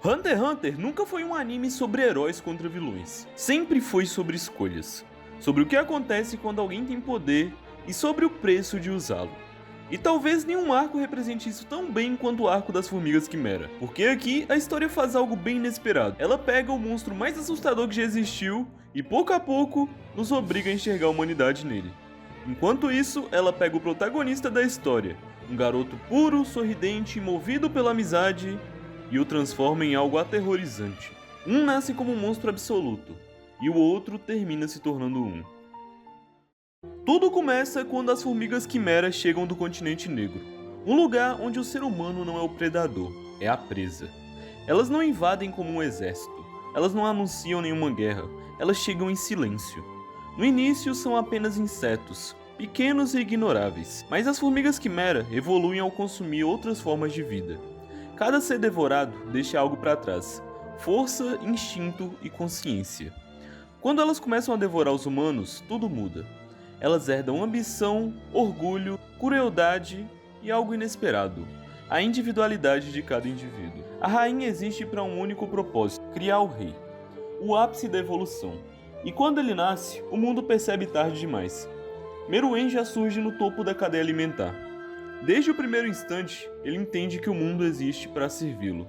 Hunter x Hunter nunca foi um anime sobre heróis contra vilões. Sempre foi sobre escolhas. Sobre o que acontece quando alguém tem poder e sobre o preço de usá-lo. E talvez nenhum arco represente isso tão bem quanto o arco das Formigas Quimera, porque aqui a história faz algo bem inesperado. Ela pega o monstro mais assustador que já existiu e pouco a pouco nos obriga a enxergar a humanidade nele. Enquanto isso, ela pega o protagonista da história, um garoto puro, sorridente, movido pela amizade, e o transforma em algo aterrorizante. Um nasce como um monstro absoluto, e o outro termina se tornando um. Tudo começa quando as Formigas Quimera chegam do continente negro, um lugar onde o ser humano não é o predador, é a presa. Elas não invadem como um exército, elas não anunciam nenhuma guerra, elas chegam em silêncio. No início são apenas insetos, pequenos e ignoráveis, mas as Formigas Quimera evoluem ao consumir outras formas de vida. Cada ser devorado deixa algo para trás, força, instinto e consciência. Quando elas começam a devorar os humanos, tudo muda. Elas herdam ambição, orgulho, crueldade e algo inesperado, a individualidade de cada indivíduo. A rainha existe para um único propósito, criar o rei, o ápice da evolução. E quando ele nasce, o mundo percebe tarde demais. Meruem já surge no topo da cadeia alimentar. Desde o primeiro instante, ele entende que o mundo existe para servi-lo.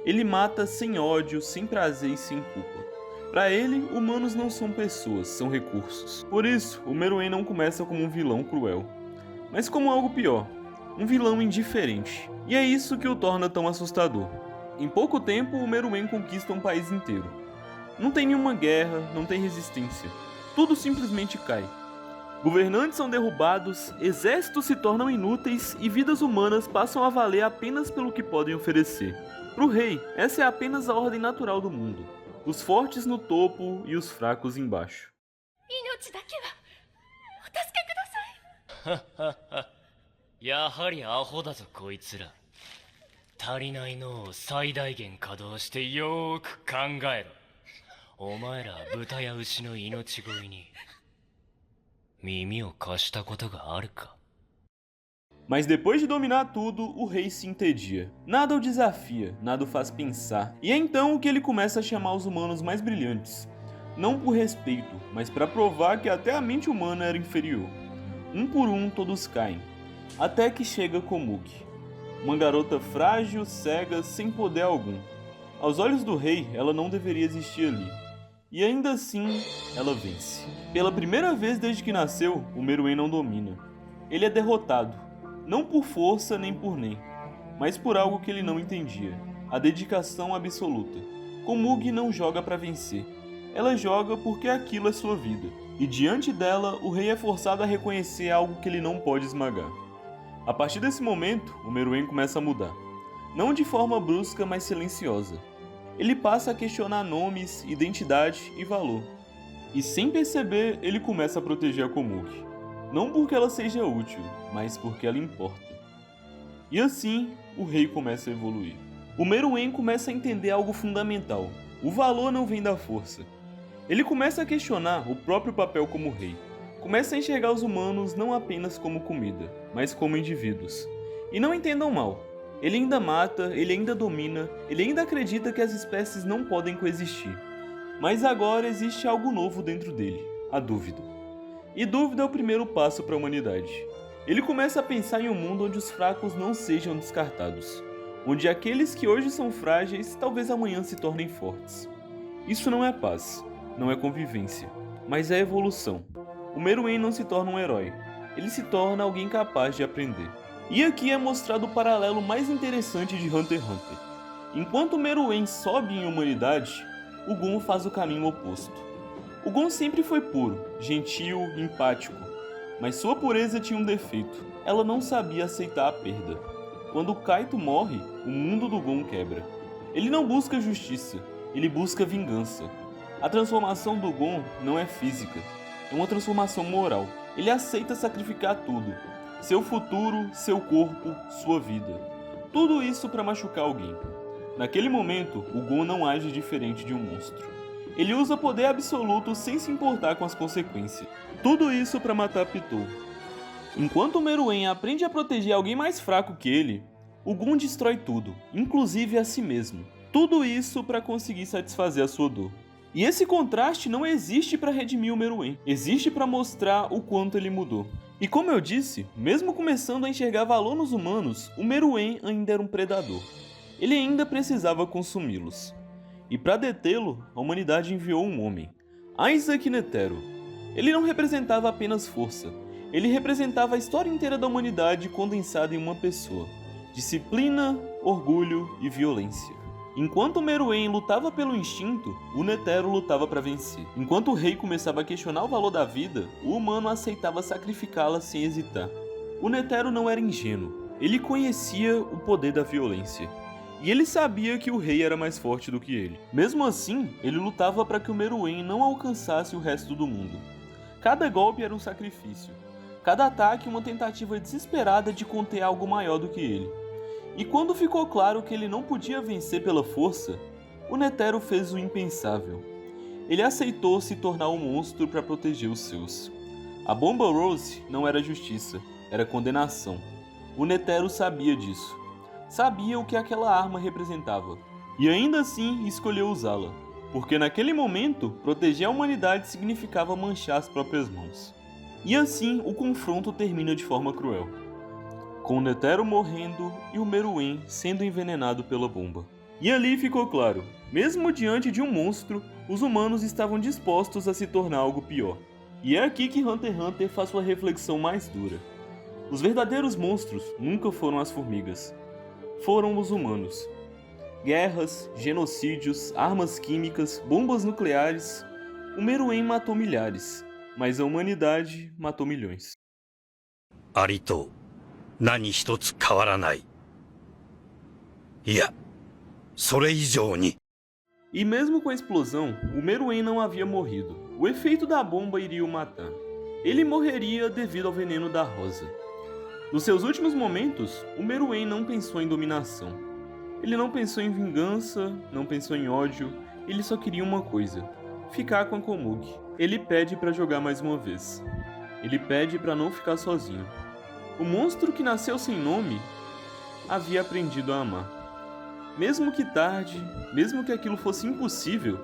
Ele mata sem ódio, sem prazer e sem culpa. Para ele, humanos não são pessoas, são recursos. Por isso, o Meruem não começa como um vilão cruel, mas como algo pior, um vilão indiferente. E é isso que o torna tão assustador. Em pouco tempo, o Meruem conquista um país inteiro. Não tem nenhuma guerra, não tem resistência. Tudo simplesmente cai. Governantes são derrubados, exércitos se tornam inúteis e vidas humanas passam a valer apenas pelo que podem oferecer. Para o rei, essa é apenas a ordem natural do mundo. Os fortes no topo e os fracos embaixo. Mas depois de dominar tudo, o rei se entedia. Nada o desafia, nada o faz pensar. E é então que ele começa a chamar os humanos mais brilhantes. Não por respeito, mas para provar que até a mente humana era inferior. Um por um todos caem. Até que chega Komugi. Uma garota frágil, cega, sem poder algum. Aos olhos do rei, ela não deveria existir ali. E ainda assim, ela vence. Pela primeira vez desde que nasceu, o Meruem não domina. Ele é derrotado. Não por força nem por Nen, mas por algo que ele não entendia, a dedicação absoluta. Komugi não joga para vencer, ela joga porque aquilo é sua vida, e diante dela o rei é forçado a reconhecer algo que ele não pode esmagar. A partir desse momento, o Meruem começa a mudar, não de forma brusca, mas silenciosa. Ele passa a questionar nomes, identidade e valor, e sem perceber ele começa a proteger a Komugi. Não porque ela seja útil, mas porque ela importa. E assim, o rei começa a evoluir. O Meruem começa a entender algo fundamental. O valor não vem da força. Ele começa a questionar o próprio papel como rei. Começa a enxergar os humanos não apenas como comida, mas como indivíduos. E não entendam mal. Ele ainda mata, ele ainda domina, ele ainda acredita que as espécies não podem coexistir. Mas agora existe algo novo dentro dele, a dúvida. E dúvida é o primeiro passo para a humanidade. Ele começa a pensar em um mundo onde os fracos não sejam descartados, onde aqueles que hoje são frágeis talvez amanhã se tornem fortes. Isso não é paz, não é convivência, mas é evolução. O Meruem não se torna um herói, ele se torna alguém capaz de aprender. E aqui é mostrado o paralelo mais interessante de Hunter x Hunter. Enquanto o Meruem sobe em humanidade, o Gon faz o caminho oposto. O Gon sempre foi puro, gentil, empático, mas sua pureza tinha um defeito. Ela não sabia aceitar a perda. Quando Kaito morre, o mundo do Gon quebra. Ele não busca justiça, ele busca vingança. A transformação do Gon não é física, é uma transformação moral. Ele aceita sacrificar tudo, seu futuro, seu corpo, sua vida. Tudo isso para machucar alguém. Naquele momento, o Gon não age diferente de um monstro. Ele usa poder absoluto sem se importar com as consequências. Tudo isso para matar Pitou. Enquanto o Meruem aprende a proteger alguém mais fraco que ele, o Gon destrói tudo, inclusive a si mesmo. Tudo isso para conseguir satisfazer a sua dor. E esse contraste não existe para redimir o Meruem, existe para mostrar o quanto ele mudou. E como eu disse, mesmo começando a enxergar valor nos humanos, o Meruem ainda era um predador. Ele ainda precisava consumi-los. E para detê-lo, a humanidade enviou um homem, Isaac Netero. Ele não representava apenas força, ele representava a história inteira da humanidade condensada em uma pessoa: disciplina, orgulho e violência. Enquanto o Meruem lutava pelo instinto, o Netero lutava para vencer. Enquanto o rei começava a questionar o valor da vida, o humano aceitava sacrificá-la sem hesitar. O Netero não era ingênuo, ele conhecia o poder da violência. E ele sabia que o rei era mais forte do que ele. Mesmo assim, ele lutava para que o Meruem não alcançasse o resto do mundo. Cada golpe era um sacrifício. Cada ataque uma tentativa desesperada de conter algo maior do que ele. E quando ficou claro que ele não podia vencer pela força, o Netero fez o impensável. Ele aceitou se tornar um monstro para proteger os seus. A bomba Rose não era justiça, era condenação. O Netero sabia disso. Sabia o que aquela arma representava. E ainda assim escolheu usá-la, porque naquele momento proteger a humanidade significava manchar as próprias mãos. E assim o confronto termina de forma cruel, com o Netero morrendo e o Meruem sendo envenenado pela bomba. E ali ficou claro, mesmo diante de um monstro, os humanos estavam dispostos a se tornar algo pior. E é aqui que Hunter x Hunter faz sua reflexão mais dura. Os verdadeiros monstros nunca foram as formigas, foram os humanos. Guerras, genocídios, armas químicas, bombas nucleares. O Meruem matou milhares, mas a humanidade matou milhões. ありと何一つ変わらない。いや、それ以上に。 E mesmo com a explosão, o Meruem não havia morrido. O efeito da bomba iria o matar. Ele morreria devido ao veneno da rosa. Nos seus últimos momentos, o Meruem não pensou em dominação. Ele não pensou em vingança, não pensou em ódio, ele só queria uma coisa: ficar com a Komugi. Ele pede para jogar mais uma vez. Ele pede para não ficar sozinho. O monstro que nasceu sem nome havia aprendido a amar. Mesmo que tarde, mesmo que aquilo fosse impossível,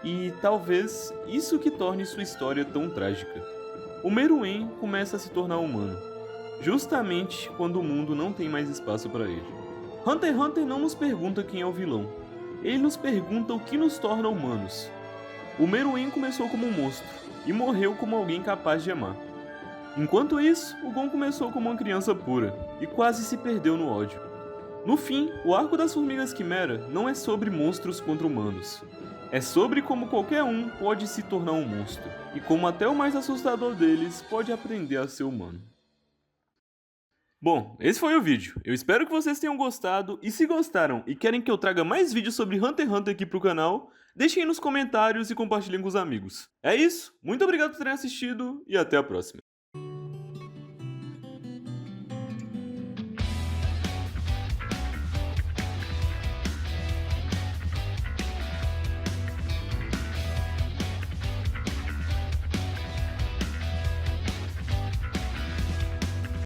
e talvez isso que torne sua história tão trágica. O Meruem começa a se tornar humano, justamente quando o mundo não tem mais espaço para ele. Hunter x Hunter não nos pergunta quem é o vilão, ele nos pergunta o que nos torna humanos. O Meruem começou como um monstro e morreu como alguém capaz de amar. Enquanto isso, o Gon começou como uma criança pura e quase se perdeu no ódio. No fim, o arco das Formigas Quimera não é sobre monstros contra humanos. É sobre como qualquer um pode se tornar um monstro, e como até o mais assustador deles pode aprender a ser humano. Bom, esse foi o vídeo. Eu espero que vocês tenham gostado, e se gostaram e querem que eu traga mais vídeos sobre Hunter x Hunter aqui pro canal, deixem aí nos comentários e compartilhem com os amigos. É isso, muito obrigado por terem assistido e até a próxima.